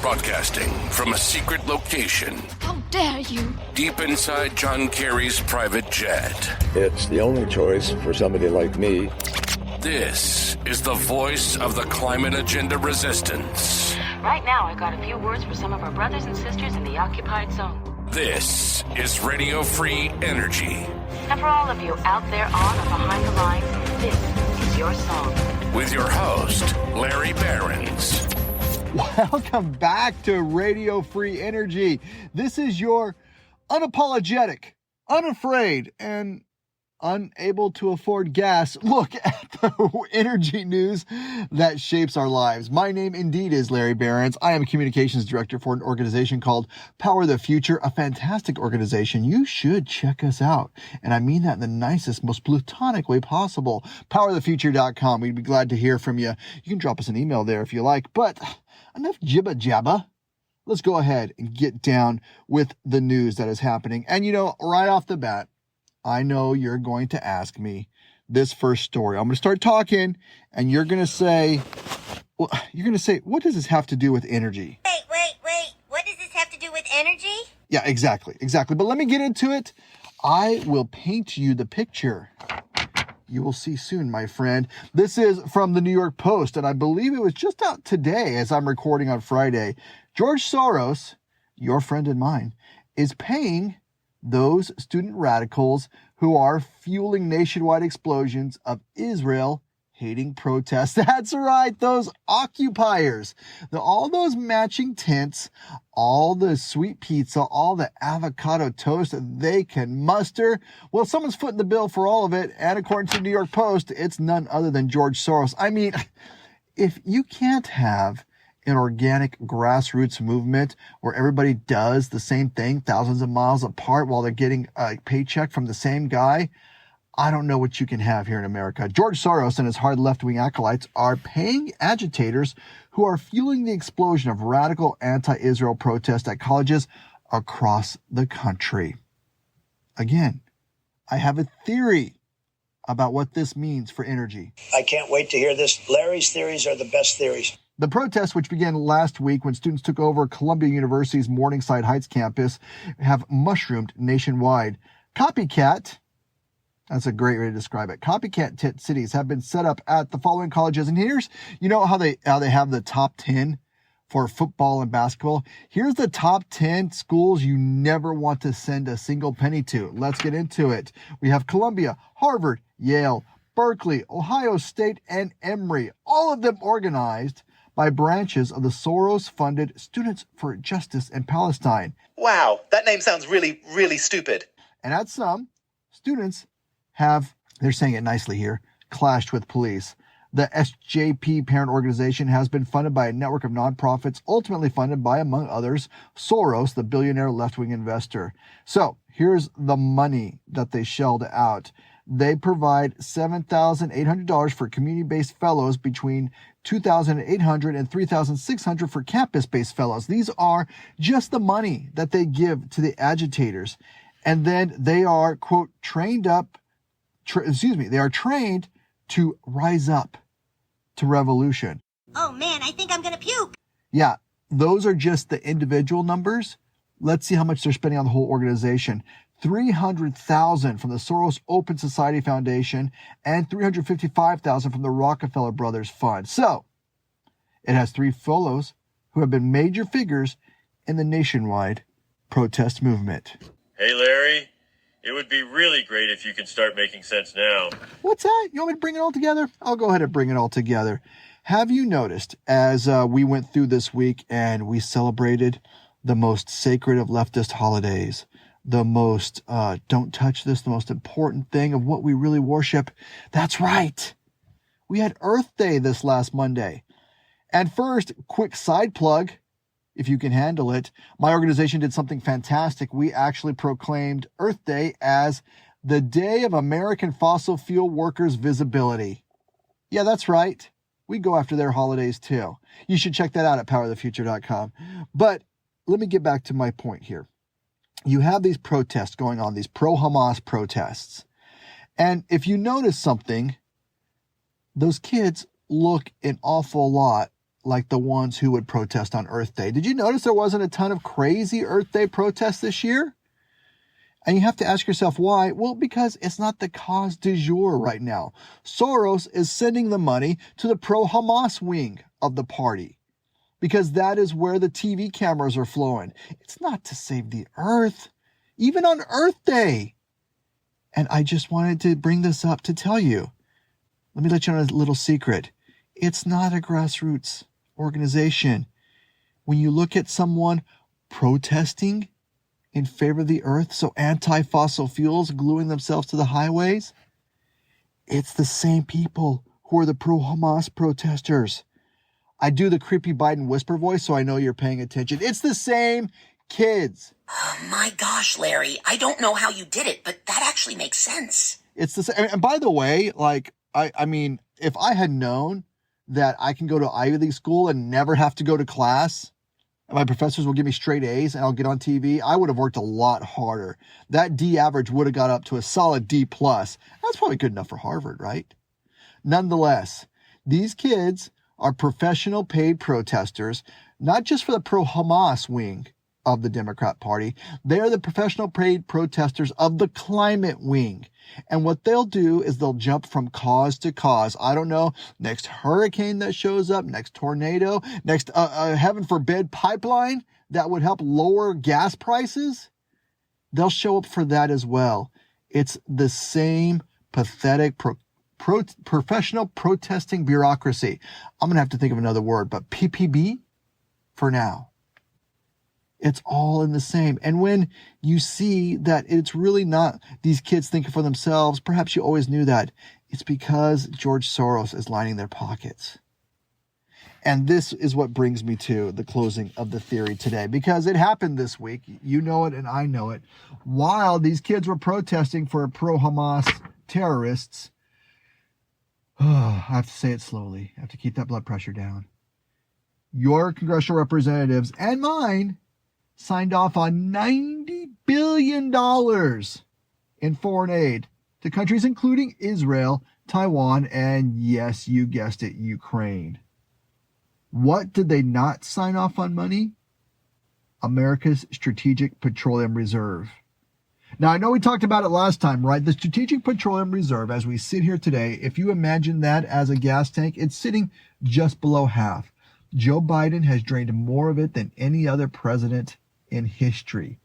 Broadcasting from a secret location. How dare you! Deep inside John Kerry's private jet. It's the only choice for somebody like me. This is the voice of the climate agenda resistance. Right now, I got a few words for some of our brothers and sisters in the occupied zone. This is Radio Free Energy. And for all of you out there on or behind the lines, this is your song. With your host, Larry Behrens. Welcome back to Radio Free Energy. This is your unapologetic, unafraid, and unable to afford gas look at the energy news that shapes our lives. My name indeed is Larry Behrens. I am communications director for an organization called Power the Future, a fantastic organization. You should check us out. And I mean that in the nicest, most platonic way possible. PowerTheFuture.com. We'd be glad to hear from you. You can drop us an email there if you like, but enough jibba jabba. Let's go ahead and get down with the news that is happening. And you know, right off the bat, I know you're going to ask me this first story. I'm going to start talking and you're going to say, what does this have to do with energy? Wait. What does this have to do with energy? Yeah, exactly. But let me get into it. I will paint you the picture. You will see soon, my friend. This is from the New York Post, and I believe it was just out today as I'm recording on Friday. George Soros, your friend and mine, is paying those student radicals who are fueling nationwide explosions of Israel-hating protests. That's right, those occupiers. All those matching tents, all the sweet pizza, all the avocado toast that they can muster. Well, someone's footing the bill for all of it, and according to the New York Post, it's none other than George Soros. I mean, if you can't have an organic grassroots movement where everybody does the same thing thousands of miles apart while they're getting a paycheck from the same guy, I don't know what you can have here in America. George Soros and his hard left-wing acolytes are paying agitators who are fueling the explosion of radical anti-Israel protests at colleges across the country. Again, I have a theory about what this means for energy. I can't wait to hear this. Larry's theories are the best theories. The protests, which began last week when students took over Columbia University's Morningside Heights campus, have mushroomed nationwide. Copycat, that's a great way to describe it. Copycat cities have been set up at the following colleges. And here's, you know how they have the top 10 for football and basketball? Here's the top 10 schools you never want to send a single penny to. Let's get into it. We have Columbia, Harvard, Yale, Berkeley, Ohio State, and Emory. All of them organized by branches of the Soros-funded Students for Justice in Palestine. Wow, that name sounds really, really stupid. And at some, students have, they're saying it nicely here, clashed with police. The SJP parent organization has been funded by a network of nonprofits, ultimately funded by, among others, Soros, the billionaire left-wing investor. So here's the money that they shelled out. They provide $7,800 for community-based fellows, between $2,800 and $3,600 for campus-based fellows. These are just the money that they give to the agitators. And then they are, quote, trained to rise up to revolution. Oh man, I think I'm gonna puke. Yeah, those are just the individual numbers. Let's see how much they're spending on the whole organization. $300,000 from the Soros Open Society Foundation and $355,000 from the Rockefeller Brothers Fund. So it has three fellows who have been major figures in the nationwide protest movement. Hey, Larry, it would be really great if you could start making sense now. What's that? You want me to bring it all together? I'll go ahead and bring it all together. Have you noticed, as we went through this week and we celebrated the most sacred of leftist holidays, the most, don't touch this, the most important thing of what we really worship? That's right. We had Earth Day this last Monday. And first, quick side plug, if you can handle it. My organization did something fantastic. We actually proclaimed Earth Day as the Day of American Fossil Fuel Workers' Visibility. Yeah, that's right. We go after their holidays too. You should check that out at powerthefuture.com. But let me get back to my point here. You have these protests going on, these pro-Hamas protests. And if you notice something, those kids look an awful lot like the ones who would protest on Earth Day. Did you notice there wasn't a ton of crazy Earth Day protests this year? And you have to ask yourself why. Well, because it's not the cause du jour right now. Soros is sending the money to the pro-Hamas wing of the party because that is where the TV cameras are flowing. It's not to save the earth, even on Earth Day. And I just wanted to bring this up to tell you. Let me let you know a little secret. It's not a grassroots organization. When you look at someone protesting in favor of the earth, so anti-fossil fuels gluing themselves to the highways, it's the same people who are the pro-Hamas protesters. I do the creepy Biden whisper voice, so I know you're paying attention. It's the same kids. Oh my gosh, Larry, I don't know how you did it, but that actually makes sense. It's the same. And by the way, like, I mean, if I had known that I can go to Ivy League school and never have to go to class, and my professors will give me straight A's and I'll get on TV, I would have worked a lot harder. That D average would have got up to a solid D+. That's probably good enough for Harvard, right? Nonetheless, these kids are professional paid protesters, not just for the pro-Hamas wing of the Democrat Party. They are the professional paid protesters of the climate wing. And what they'll do is they'll jump from cause to cause. I don't know, next hurricane that shows up, next tornado, next, heaven forbid, pipeline that would help lower gas prices. They'll show up for that as well. It's the same pathetic professional protesting bureaucracy. I'm going to have to think of another word, but PPB for now. It's all in the same. And when you see that it's really not these kids thinking for themselves, perhaps you always knew that. It's because George Soros is lining their pockets. And this is what brings me to the closing of the theory today, because it happened this week. You know it and I know it. While these kids were protesting for pro-Hamas terrorists, I have to say it slowly. I have to keep that blood pressure down. Your congressional representatives and mine signed off on $90 billion in foreign aid to countries including Israel, Taiwan, and yes, you guessed it, Ukraine. What did they not sign off on money? America's Strategic Petroleum Reserve. Now, I know we talked about it last time, right? The Strategic Petroleum Reserve, as we sit here today, if you imagine that as a gas tank, it's sitting just below half. Joe Biden has drained more of it than any other president in history.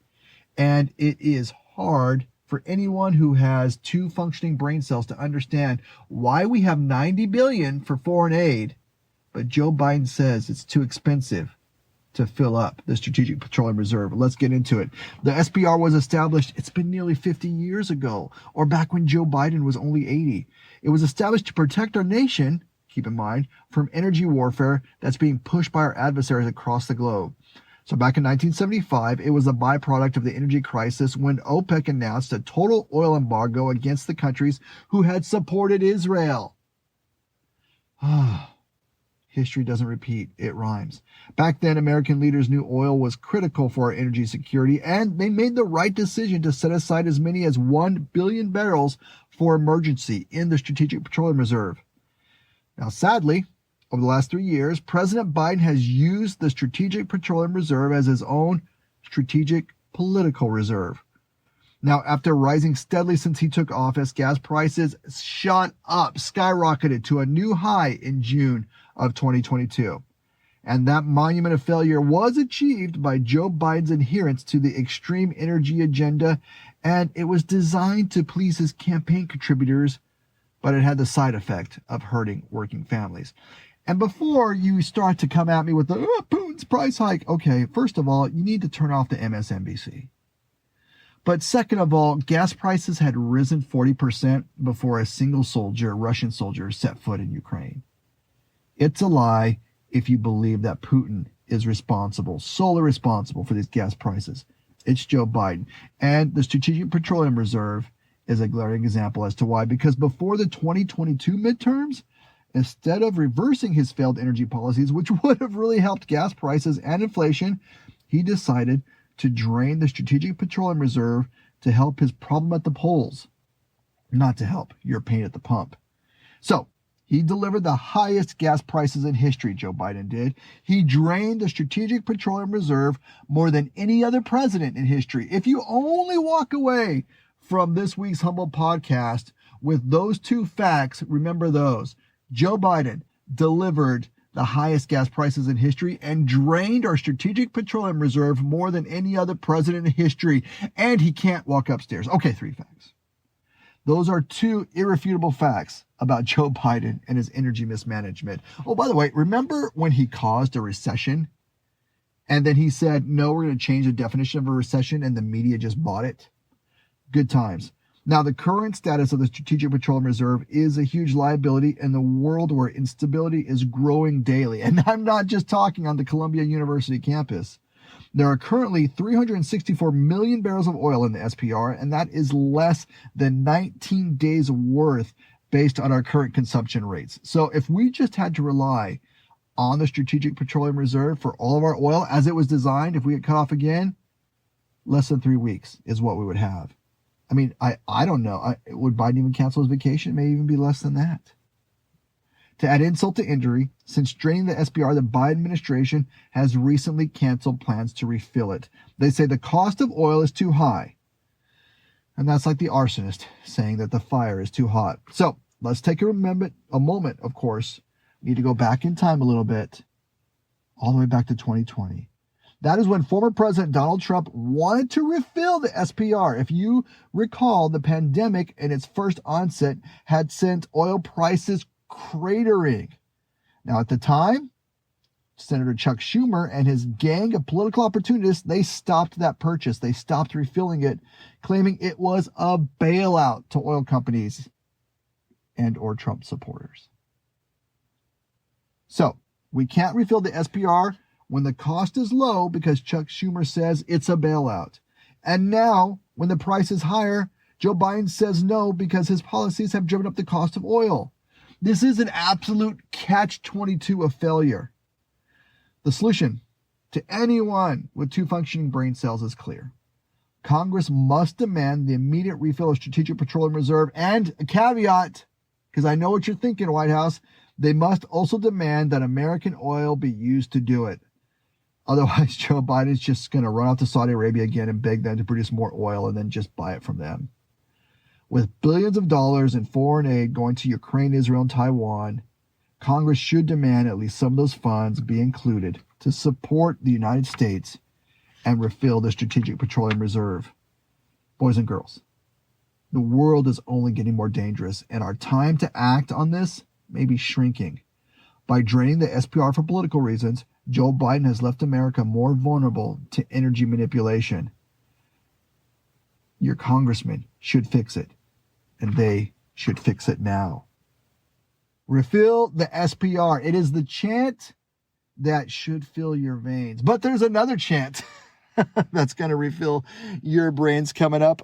And it is hard for anyone who has two functioning brain cells to understand why we have $90 billion for foreign aid, but Joe Biden says it's too expensive to fill up the Strategic Petroleum Reserve. Let's get into it. The SPR was established, it's been nearly 50 years ago, or back when Joe Biden was only 80. It was established to protect our nation, keep in mind, from energy warfare that's being pushed by our adversaries across the globe. So back in 1975, it was a byproduct of the energy crisis when OPEC announced a total oil embargo against the countries who had supported Israel. History doesn't repeat, it rhymes. Back then, American leaders knew oil was critical for our energy security, and they made the right decision to set aside as many as 1 billion barrels for emergency in the Strategic Petroleum Reserve. Now, sadly, over the last 3 years, President Biden has used the Strategic Petroleum Reserve as his own strategic political reserve. Now, after rising steadily since he took office, gas prices shot up, skyrocketed to a new high in June of 2022. And that monument of failure was achieved by Joe Biden's adherence to the extreme energy agenda, and it was designed to please his campaign contributors, but it had the side effect of hurting working families. And before you start to come at me with the Putin's price hike, okay, first of all, you need to turn off the MSNBC. But second of all, gas prices had risen 40% before a single soldier, Russian soldier, set foot in Ukraine. It's a lie if you believe that Putin is responsible, solely responsible for these gas prices. It's Joe Biden. And the Strategic Petroleum Reserve is a glaring example as to why. Because before the 2022 midterms, instead of reversing his failed energy policies, which would have really helped gas prices and inflation, he decided to drain the Strategic Petroleum Reserve to help his problem at the polls, not to help your pain at the pump. So, He delivered the highest gas prices in history, Joe Biden did. He drained the Strategic Petroleum Reserve more than any other president in history. If you only walk away from this week's Humble podcast with those two facts, remember those. Joe Biden delivered the highest gas prices in history and drained our Strategic Petroleum Reserve more than any other president in history. And he can't walk upstairs. Okay, 3 facts. Those are 2 irrefutable facts about Joe Biden and his energy mismanagement. Oh, by the way, remember when he caused a recession and then he said, no, we're going to change the definition of a recession, and the media just bought it? Good times. Now, the current status of the Strategic Petroleum Reserve is a huge liability in the world where instability is growing daily. And I'm not just talking on the Columbia University campus. There are currently 364 million barrels of oil in the SPR, and that is less than 19 days worth based on our current consumption rates. So if we just had to rely on the Strategic Petroleum Reserve for all of our oil as it was designed, if we get cut off again, less than 3 weeks is what we would have. I mean, I don't know. Would Biden even cancel his vacation? It may even be less than that. To add insult to injury, since draining the SPR, the Biden administration has recently canceled plans to refill it. They say the cost of oil is too high. And that's like the arsonist saying that the fire is too hot. So let's take a moment, of course. We need to go back in time a little bit, all the way back to 2020. That is when former President Donald Trump wanted to refill the SPR. If you recall, the pandemic in its first onset had sent oil prices cratering. Now, at the time, Senator Chuck Schumer and his gang of political opportunists, they stopped that purchase. They stopped refilling it, claiming it was a bailout to oil companies and or Trump supporters. So, we can't refill the SPR when the cost is low because Chuck Schumer says it's a bailout. And now, when the price is higher, Joe Biden says no because his policies have driven up the cost of oil. This is an absolute catch-22 of failure. The solution to anyone with 2 functioning brain cells is clear. Congress must demand the immediate refill of Strategic Petroleum Reserve, and a caveat, because I know what you're thinking, White House, they must also demand that American oil be used to do it. Otherwise, Joe Biden's just going to run out to Saudi Arabia again and beg them to produce more oil and then just buy it from them. With billions of dollars in foreign aid going to Ukraine, Israel, and Taiwan, Congress should demand at least some of those funds be included to support the United States and refill the Strategic Petroleum Reserve. Boys and girls, the world is only getting more dangerous, and our time to act on this may be shrinking. By draining the SPR for political reasons, Joe Biden has left America more vulnerable to energy manipulation. Your congressman should fix it, and they should fix it now. Refill the SPR. It is the chant that should fill your veins. But there's another chant that's going to refill your brains coming up.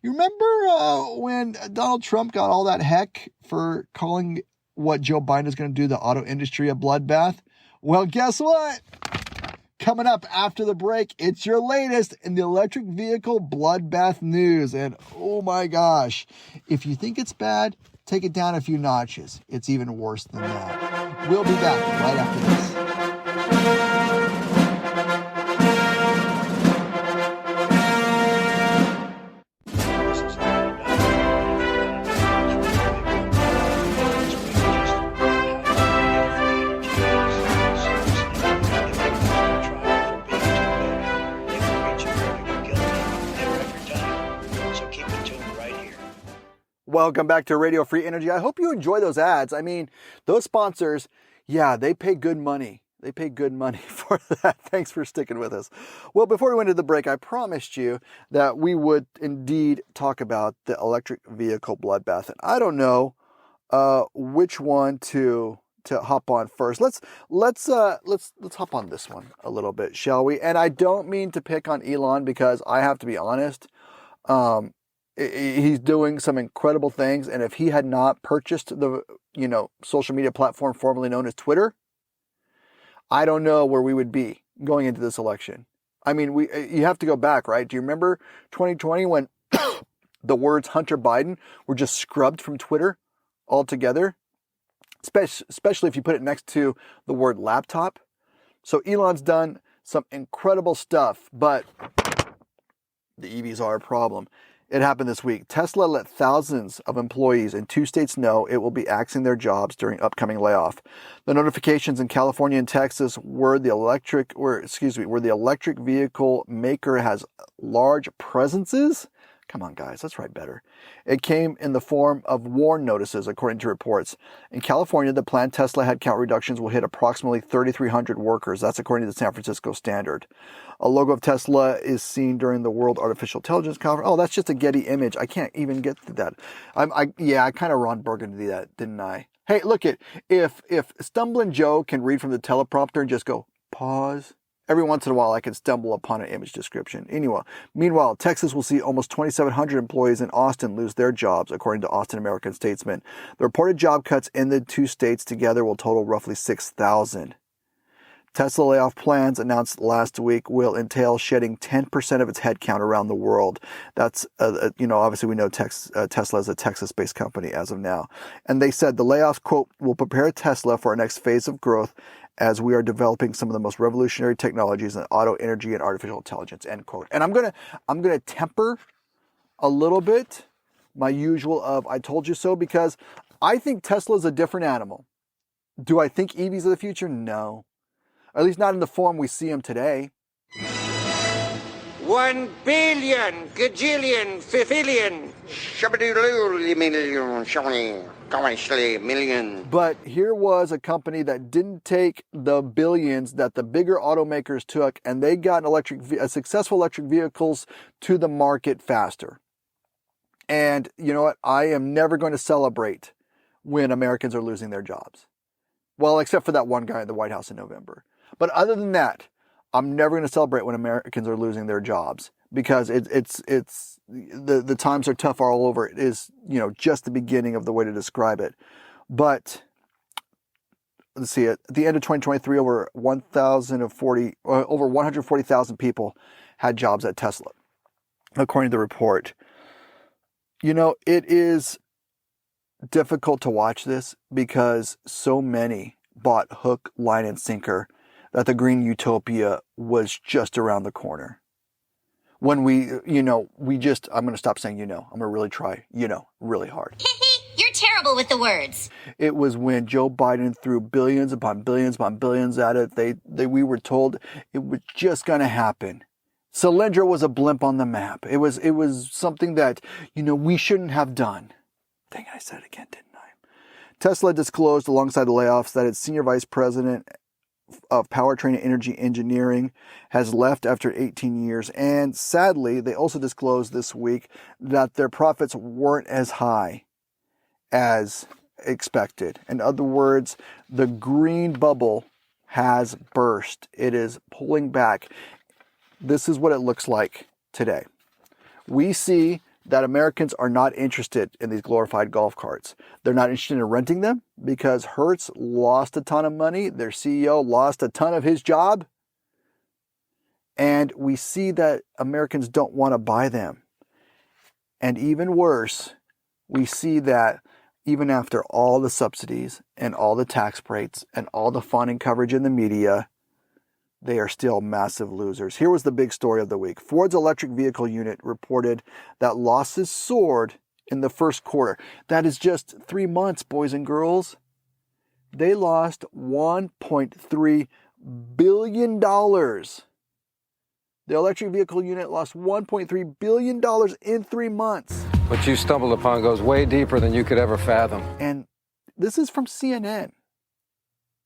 You remember when Donald Trump got all that heck for calling what Joe Biden is going to do the auto industry a bloodbath? Well, guess what? Coming up after the break, it's your latest in the electric vehicle bloodbath news. And oh my gosh, if you think it's bad, take it down a few notches. It's even worse than that. We'll be back right after this. Welcome back to Radio Free Energy. I hope you enjoy those ads. I mean, those sponsors, yeah, they pay good money. They pay good money for that. Thanks for sticking with us. Well, before we went to the break, I promised you that we would indeed talk about the electric vehicle bloodbath. And I don't know which one to hop on first. Let's hop on this one a little bit, shall we? And I don't mean to pick on Elon because I have to be honest. He's doing some incredible things, and if he had not purchased the social media platform formerly known as Twitter, I don't know where we would be going into this election. I mean, you have to go back, right? Do you remember 2020 when the words Hunter Biden were just scrubbed from Twitter altogether? especially if you put it next to the word laptop. So Elon's done some incredible stuff, but the EVs are a problem. It happened this week. Tesla let thousands of employees in 2 states know it will be axing their jobs during upcoming layoff. The notifications in California and Texas where the electric vehicle maker has large presences. Come on, guys, let's write better. It came in the form of warn notices, according to reports. In California, the planned Tesla headcount reductions will hit approximately 3,300 workers. That's according to the San Francisco Standard. A logo of Tesla is seen during the World Artificial Intelligence Conference. Oh, that's just a Getty image. I can't even get to that. I kind of Ron Burgundy that, didn't I? Hey, look it. If Stumbling Joe can read from the teleprompter and just go pause. Every once in a while, I can stumble upon an image description. Anyway, meanwhile, Texas will see almost 2,700 employees in Austin lose their jobs, according to Austin American Statesman. The reported job cuts in the 2 states together will total roughly 6,000. Tesla layoff plans announced last week will entail shedding 10% of its headcount around the world. That's, obviously we know Tesla is a Texas-based company as of now. And they said the layoffs, quote, will prepare Tesla for our next phase of growth as we are developing some of the most revolutionary technologies in auto, energy, and artificial intelligence, end quote. And I'm gonna temper a little bit my usual of I told you so, because I think Tesla is a different animal. Do I think EVs are the future? No. At least not in the form we see them today. 1 billion, gajillion, fifillion, million. But here was a company that didn't take the billions that the bigger automakers took, and they got successful electric vehicles to the market faster. And you know what? I am never going to celebrate when Americans are losing their jobs. Well, except for that one guy in the White House in November. But other than that, I'm never going to celebrate when Americans are losing their jobs, because the times are tough all over. It is, just the beginning of the way to describe it. But let's see, at the end of 2023, over 140,000 people had jobs at Tesla, according to the report. It is difficult to watch this because so many bought hook, line, and sinker that the green utopia was just around the corner. When I'm going to stop saying, I'm going to really try, really hard. You're terrible with the words. It was when Joe Biden threw billions upon billions upon billions at it. We were told it was just going to happen. Solyndra was a blimp on the map. It was something that, we shouldn't have done. Dang it, I said it again, didn't I? Tesla disclosed alongside the layoffs that its senior vice president of powertrain and energy engineering has left after 18 years. And sadly, they also disclosed this week that their profits weren't as high as expected. In other words, the green bubble has burst. It is pulling back. This is what it looks like today. We see that Americans are not interested in these glorified golf carts. They're not interested in renting them because Hertz lost a ton of money. Their CEO lost a ton of his job. And we see that Americans don't want to buy them. And even worse, we see that even after all the subsidies and all the tax breaks and all the fun and coverage in the media, they are still massive losers. Here was the big story of the week. Ford's electric vehicle unit reported that losses soared in the first quarter. That is just 3 months, boys and girls. They lost $1.3 billion. The electric vehicle unit lost $1.3 billion in 3 months. What you stumbled upon goes way deeper than you could ever fathom. And this is from CNN.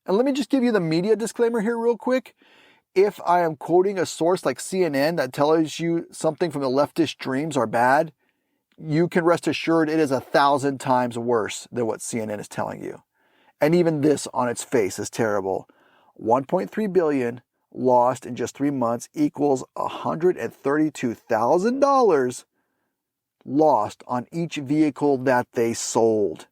And let me just give you the media disclaimer here real quick. If I am quoting a source like CNN that tells you something from the leftist dreams are bad, you can rest assured it is 1,000 times worse than what CNN is telling you. And even this on its face is terrible. $1.3 billion lost in just 3 months equals $132,000 lost on each vehicle that they sold.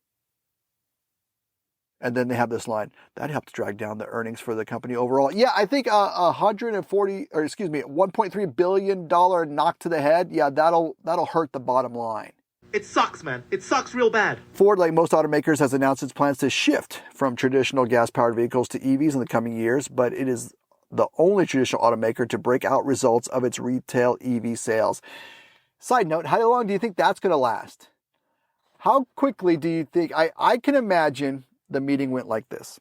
And then they have this line that helps drag down the earnings for the company overall. Yeah, I think $1.3 billion knock to the head. Yeah, that'll hurt the bottom line. It sucks, man. It sucks real bad. Ford, like most automakers, has announced its plans to shift from traditional gas-powered vehicles to EVs in the coming years, but it is the only traditional automaker to break out results of its retail EV sales. Side note, how long do you think that's going to last? How quickly do you think? I can imagine the meeting went like this,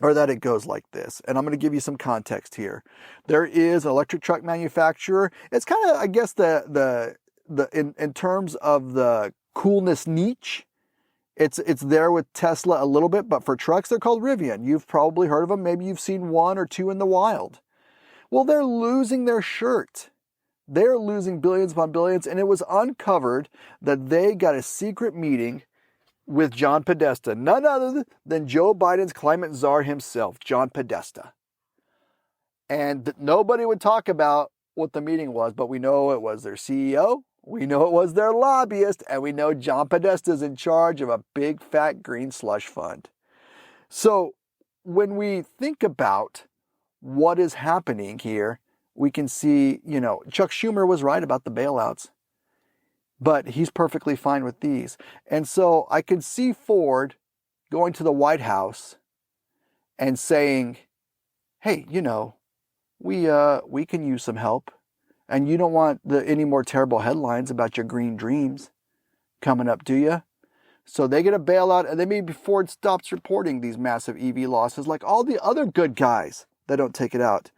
or that it goes like this. And I'm going to give you some context here. There is an electric truck manufacturer. It's kind of, I guess, in terms of the coolness niche, it's there with Tesla a little bit, but for trucks, they're called Rivian. You've probably heard of them. Maybe you've seen one or two in the wild. Well, they're losing their shirt. They're losing billions upon billions, and it was uncovered that they got a secret meeting with John Podesta, none other than Joe Biden's climate czar himself, John Podesta. And nobody would talk about what the meeting was, but we know it was their CEO, we know it was their lobbyist, and we know John Podesta is in charge of a big fat green slush fund. So when we think about what is happening here, we can see, Chuck Schumer was right about the bailouts, but he's perfectly fine with these. And so I could see Ford going to the White House and saying, hey, we can use some help. And you don't want any more terrible headlines about your green dreams coming up, do you? So they get a bailout, and then maybe Ford stops reporting these massive EV losses like all the other good guys that don't take it out.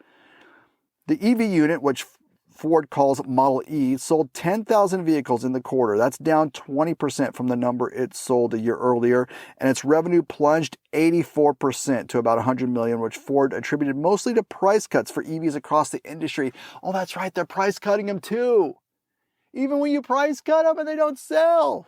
The EV unit, which Ford calls Model E, sold 10,000 vehicles in the quarter. That's down 20% from the number it sold a year earlier, and its revenue plunged 84% to about $100 million, which Ford attributed mostly to price cuts for EVs across the industry. Oh, that's right, they're price cutting them too. Even when you price cut them and they don't sell.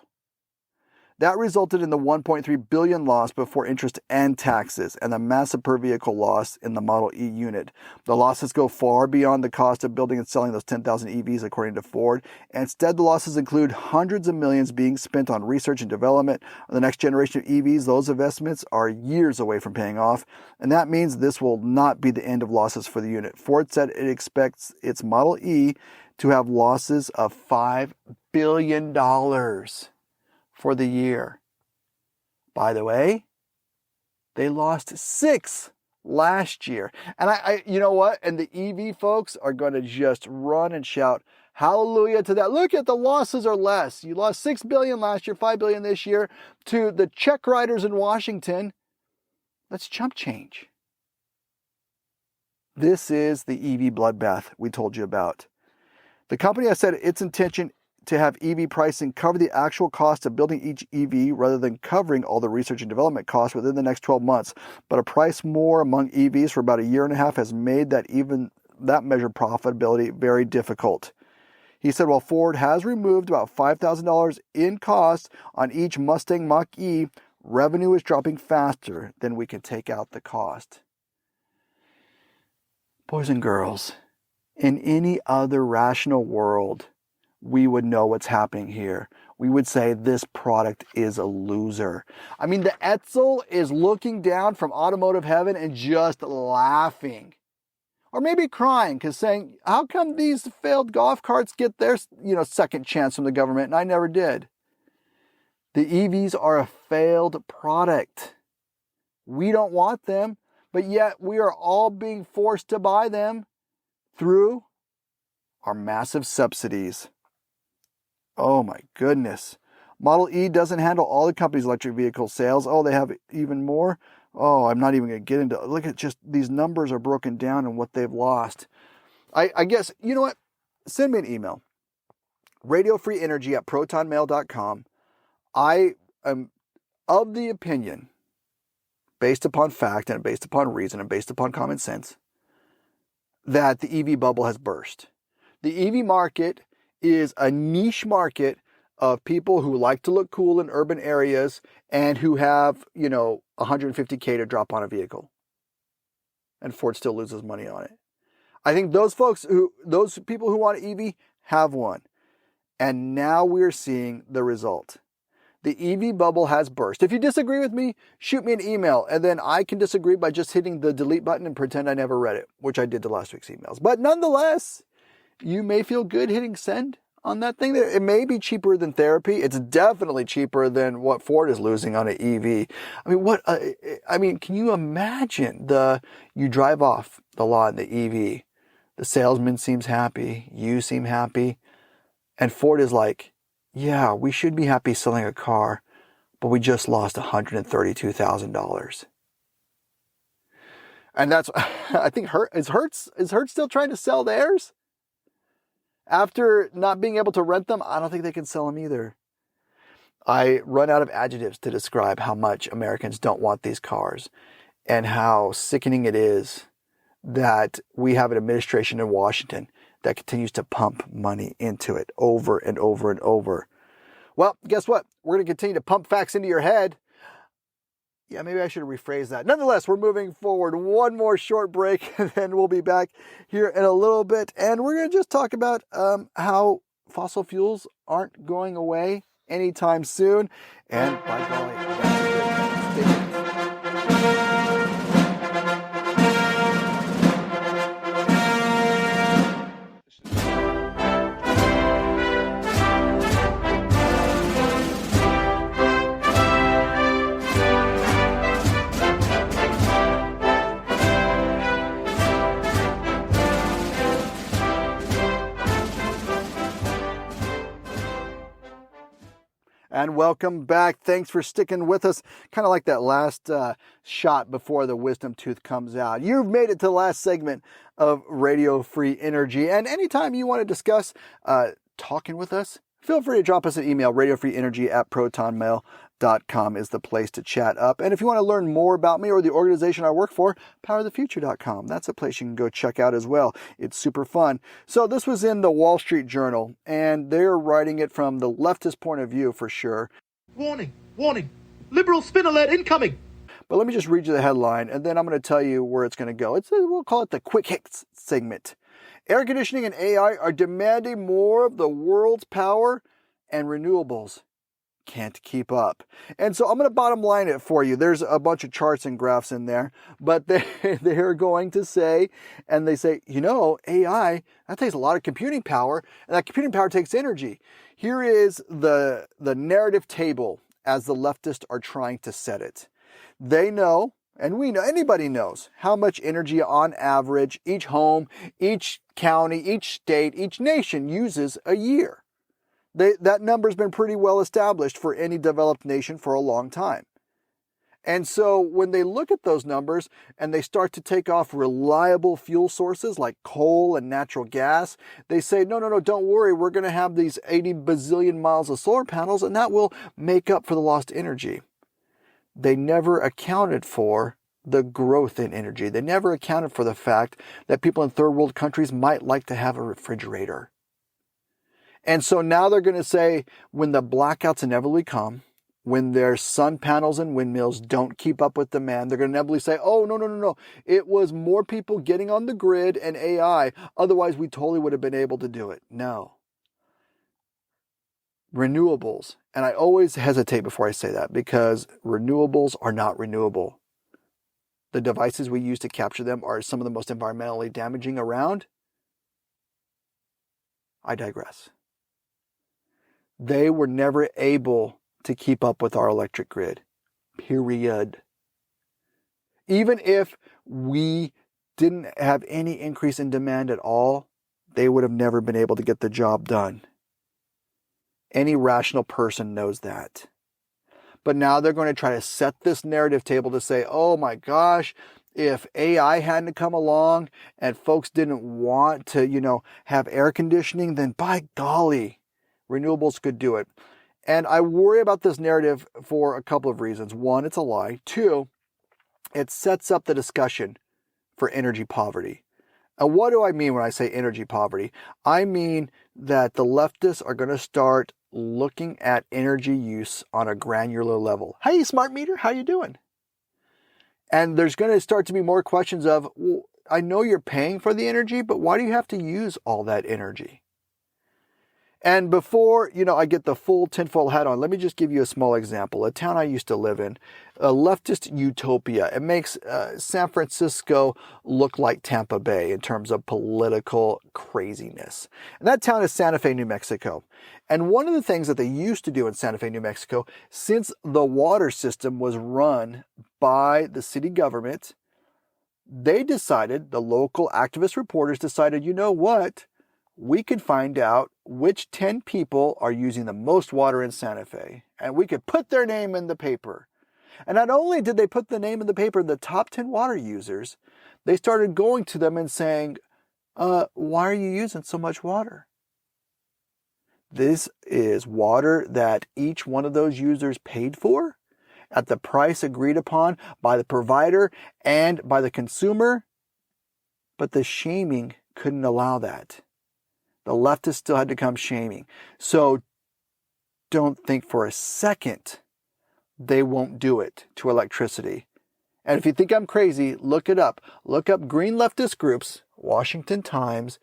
That resulted in the $1.3 billion loss before interest and taxes, and the massive per vehicle loss in the Model E unit. The losses go far beyond the cost of building and selling those 10,000 EVs, according to Ford. And instead, the losses include hundreds of millions being spent on research and development on the next generation of EVs. Those investments are years away from paying off, and that means this will not be the end of losses for the unit. Ford said it expects its Model E to have losses of $5 billion for the year. By the way, they lost 6 last year. And I you know what? And the EV folks are going to just run and shout hallelujah to that. Look at the losses are less. You lost $6 billion last year, $5 billion this year. To the check writers in Washington, that's chump change. This is the EV bloodbath we told you about. The company has said its intention to have EV pricing cover the actual cost of building each EV rather than covering all the research and development costs within the next 12 months. But a price war among EVs for about a year and a half has made that measured profitability very difficult. He said while Ford has removed about $5,000 in costs on each Mustang Mach-E, revenue is dropping faster than we can take out the cost. Boys and girls, in any other rational world, we would know what's happening here. We would say this product is a loser. I mean, the Etzel is looking down from automotive heaven and just laughing. Or maybe crying, because saying, how come these failed golf carts get their second chance from the government and I never did? The EVs are a failed product. We don't want them, but yet we are all being forced to buy them through our massive subsidies. Oh my goodness. Model E doesn't handle all the company's electric vehicle sales. Oh, they have even more? Oh, I'm not even going to get into it. Look at just these numbers are broken down and what they've lost. I guess, you know what? Send me an email. radiofreeenergy@protonmail.com. I am of the opinion, based upon fact and based upon reason and based upon common sense, that the EV bubble has burst. The EV market is a niche market of people who like to look cool in urban areas and who have, $150K to drop on a vehicle. And Ford still loses money on it. I think those people who want an EV have one. And now we're seeing the result. The EV bubble has burst. If you disagree with me, shoot me an email, and then I can disagree by just hitting the delete button and pretend I never read it, which I did to last week's emails. But nonetheless, you may feel good hitting send on that thing. It may be cheaper than therapy. It's definitely cheaper than what Ford is losing on an EV. I mean, can you imagine you drive off the lot in the EV, the salesman seems happy, you seem happy, and Ford is like, yeah, we should be happy selling a car, but we just lost $132,000. And that's, I think, is Hertz still trying to sell theirs? After not being able to rent them, I don't think they can sell them either. I run out of adjectives to describe how much Americans don't want these cars and how sickening it is that we have an administration in Washington that continues to pump money into it over and over and over. Well, guess what? We're going to continue to pump facts into your head. Yeah, maybe I should rephrase that. Nonetheless, we're moving forward. One more short break, and then we'll be back here in a little bit. And we're going to just talk about how fossil fuels aren't going away anytime soon. And by golly, that's a good statement. And welcome back. Thanks for sticking with us. Kind of like that last shot before the wisdom tooth comes out. You've made it to the last segment of Radio Free Energy. And anytime you want to discuss talking with us, feel free to drop us an email. radiofreeenergy@protonmail.com is the place to chat up. And if you want to learn more about me or the organization I work for, powerthefuture.com. That's a place you can go check out as well. It's super fun. So this was in the Wall Street Journal, and they're writing it from the leftist point of view for sure. Warning, warning, liberal spin alert incoming. But let me just read you the headline, and then I'm going to tell you where it's going to go. We'll call it the quick hits segment. Air conditioning and AI are demanding more of the world's power, and renewables can't keep up. And so I'm going to bottom line it for you. There's a bunch of charts and graphs in there, but they're going to say, and they say, AI, that takes a lot of computing power, and that computing power takes energy. Here is the narrative table as the leftists are trying to set it. They know, and we know, anybody knows how much energy on average each home, each county, each state, each nation uses a year. That number's been pretty well established for any developed nation for a long time. And so when they look at those numbers and they start to take off reliable fuel sources like coal and natural gas, they say, no, don't worry, we're going to have these 80 bazillion miles of solar panels and that will make up for the lost energy. They never accounted for the growth in energy. They never accounted for the fact that people in third world countries might like to have a refrigerator. And so now they're going to say when the blackouts inevitably come, when their sun panels and windmills don't keep up with demand, they're going to inevitably say, oh, no. It was more people getting on the grid and AI. Otherwise, we totally would have been able to do it. No. Renewables. And I always hesitate before I say that because renewables are not renewable. The devices we use to capture them are some of the most environmentally damaging around. I digress. They were never able to keep up with our electric grid. Period. Even if we didn't have any increase in demand at all, they would have never been able to get the job done. Any rational person knows that. But now they're going to try to set this narrative table to say, oh my gosh, if AI hadn't come along and folks didn't want to, have air conditioning, then by golly, renewables could do it. And I worry about this narrative for a couple of reasons. One, it's a lie. Two, it sets up the discussion for energy poverty. And what do I mean when I say energy poverty? I mean that the leftists are going to start looking at energy use on a granular level. Hey, smart meter, how you doing? And there's going to start to be more questions of, well, I know you're paying for the energy, but why do you have to use all that energy? And before, I get the full tinfoil hat on, let me just give you a small example. A town I used to live in, a leftist utopia. It makes San Francisco look like Tampa Bay in terms of political craziness. And that town is Santa Fe, New Mexico. And one of the things that they used to do in Santa Fe, New Mexico, since the water system was run by the city government, they decided, the local activist reporters decided, you know what? We could find out which 10 people are using the most water in Santa Fe, and we could put their name in the paper. And not only did they put the name in the paper, the top 10 water users, they started going to them and saying, why are you using so much water? This is water that each one of those users paid for at the price agreed upon by the provider and by the consumer. But the shaming couldn't allow that. The leftists still had to come shaming. So don't think for a second they won't do it to electricity. And if you think I'm crazy, look it up. Look up green leftist groups, Washington Times,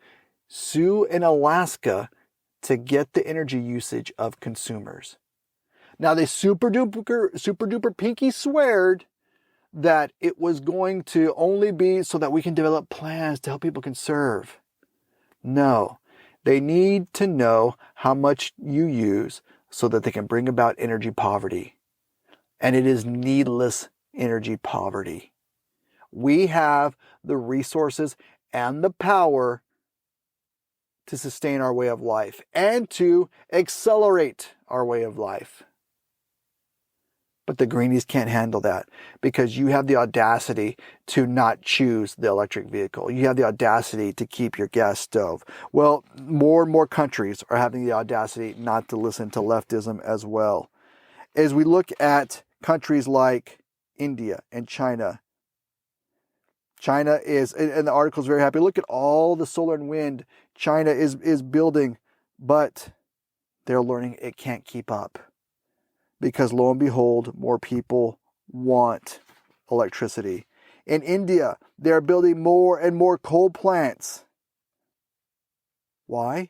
sue in Alaska to get the energy usage of consumers. Now they super duper pinky sweared that it was going to only be so that we can develop plans to help people conserve. No. They need to know how much you use so that they can bring about energy poverty. And it is needless energy poverty. We have the resources and the power to sustain our way of life and to accelerate our way of life. But the greenies can't handle that because you have the audacity to not choose the electric vehicle. You have the audacity to keep your gas stove. Well, more and more countries are having the audacity not to listen to leftism as well. As we look at countries like India and China, China is, and the article is very happy, look at all the solar and wind China is building, but they're learning it can't keep up. Because lo and behold, more people want electricity. In India, they're building more and more coal plants. Why?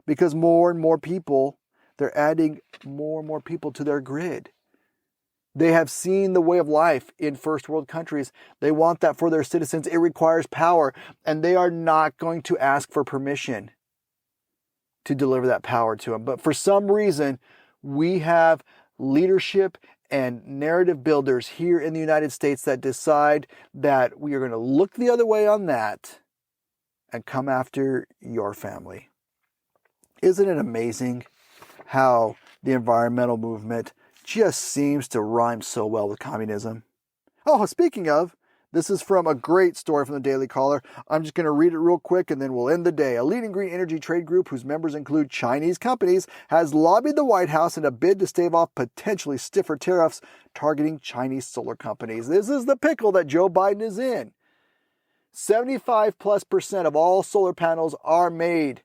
Because more and more people, they're adding more and more people to their grid. They have seen the way of life in first world countries. They want that for their citizens. It requires power, and they are not going to ask for permission to deliver that power to them. But for some reason, we have leadership and narrative builders here in the United States that decide that we are going to look the other way on that and come after your family. Isn't it amazing how the environmental movement just seems to rhyme so well with communism? Oh, speaking of, this is from a great story from the Daily Caller. I'm just going to read it real quick and then we'll end the day. A leading green energy trade group whose members include Chinese companies has lobbied the White House in a bid to stave off potentially stiffer tariffs targeting Chinese solar companies. This is the pickle that Joe Biden is in. 75+% of all solar panels are made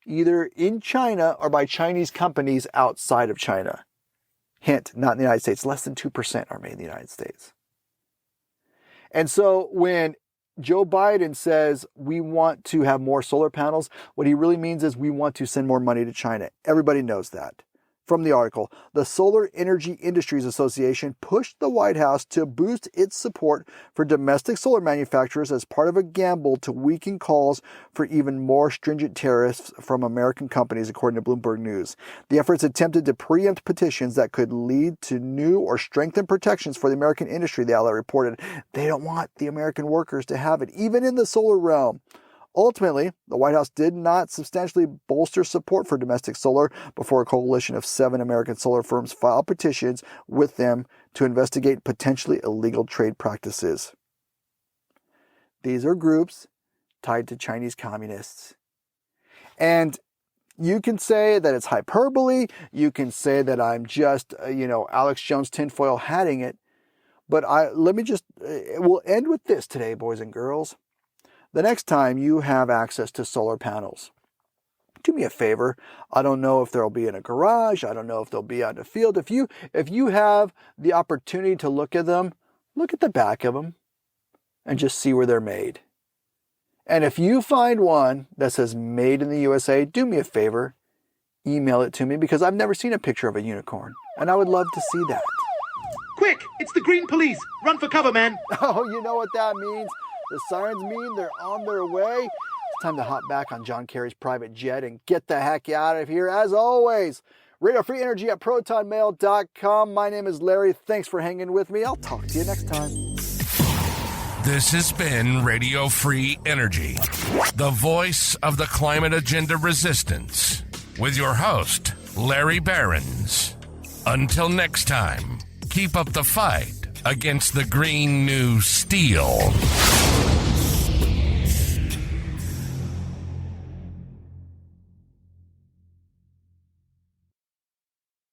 either in China or by Chinese companies outside of China. Hint, not in the United States. Less than 2% are made in the United States. And so when Joe Biden says we want to have more solar panels, what he really means is we want to send more money to China. Everybody knows that. From the article, the Solar Energy Industries Association pushed the White House to boost its support for domestic solar manufacturers as part of a gamble to weaken calls for even more stringent tariffs from American companies, according to Bloomberg News. The efforts attempted to preempt petitions that could lead to new or strengthened protections for the American industry, the outlet reported. They don't want the American workers to have it, even in the solar realm. Ultimately, the White House did not substantially bolster support for domestic solar before a coalition of 7 American solar firms filed petitions with them to investigate potentially illegal trade practices. These are groups tied to Chinese communists. And you can say that it's hyperbole. You can say that I'm just, Alex Jones tinfoil hatting it. But we'll end with this today, boys and girls. The next time you have access to solar panels, do me a favor. I don't know if they'll be in a garage. I don't know if they'll be out in a field. If you have the opportunity to look at them, look at the back of them and just see where they're made. And if you find one that says made in the USA, do me a favor. email it to me because I've never seen a picture of a unicorn, and I would love to see that. Quick, it's the green police. Run for cover, man. Oh, you know what that means? The sirens mean they're on their way. It's time to hop back on John Kerry's private jet and get the heck out of here. As always, Radio Free Energy at protonmail.com. My name is Larry. Thanks for hanging with me. I'll talk to you next time. This has been Radio Free Energy, the voice of the climate agenda resistance, with your host, Larry Behrens. Until next time, keep up the fight against the green new steel.